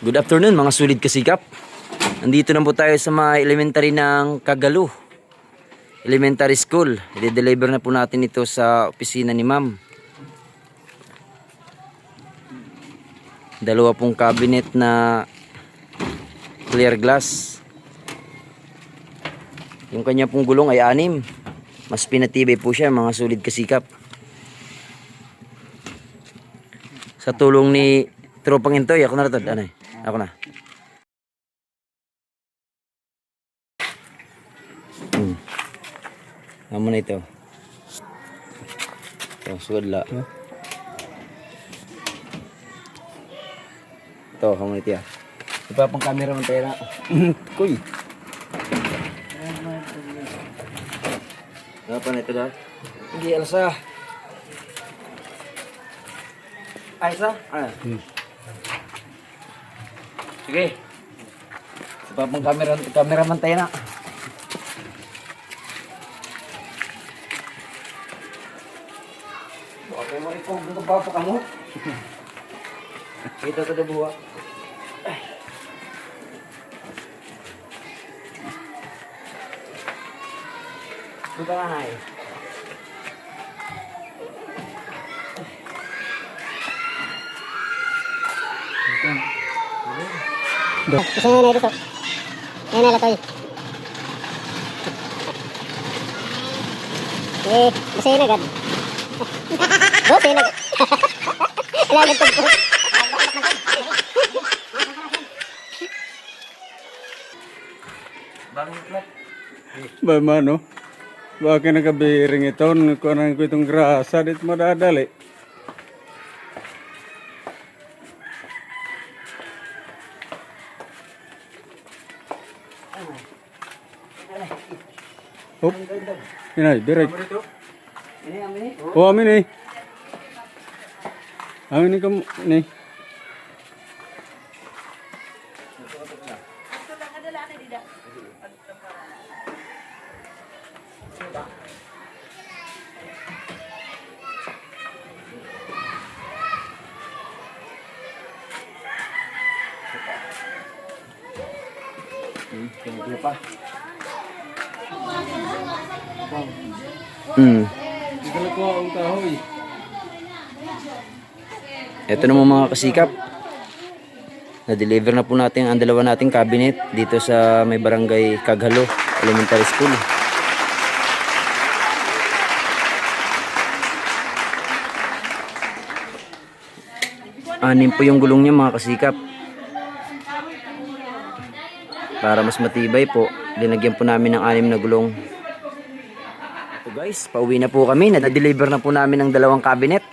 Good afternoon mga sulit kasikap. Nandito na po tayo sa mga elementary ng Cagalu Elementary School. I-deliver na po natin ito sa opisina ni ma'am. Dalawa pong cabinet na clear glass. Yung kanya pong gulong ay 6. Mas pinatibay po siya mga sulit kasikap. Sa tulong ni Tropang Intoy, ako na ito. Ano eh? Ako na. Amo na ito. Ito, sudla. Ito, amo na ito. Ipa pang camera man tayo na. Kuy. Apa na ito daw? Hindi, Elsa. Ay, Elsa? Sige. Ipa pang camera man tayo na. Okay, maripong dito ba pa kamo? Kita to buha. Buka na ay. Kasi nga na dito. Ngayon na latoy. Kasi na agad. Bose na. Ilalagay po. Ba mano? Bakit nakabiring ito? Kunan ko itong grasa dito madadali. Hop. Inay, direct. Oh, amin eh. Amin ni kamu ni. Pa. Ito naman mga kasikap. Na-deliver na po natin ang dalawa nating cabinet dito sa may barangay Cagalu Elementary School. Anim po yung gulong niya mga kasikap. Para mas matibay po, linagyan po namin ng 6 na gulong. So guys, pauwi na po kami. Na-deliver na po namin ang dalawang cabinet.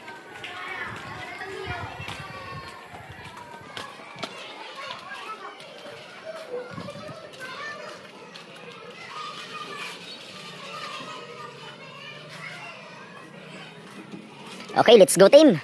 Okay, let's go team.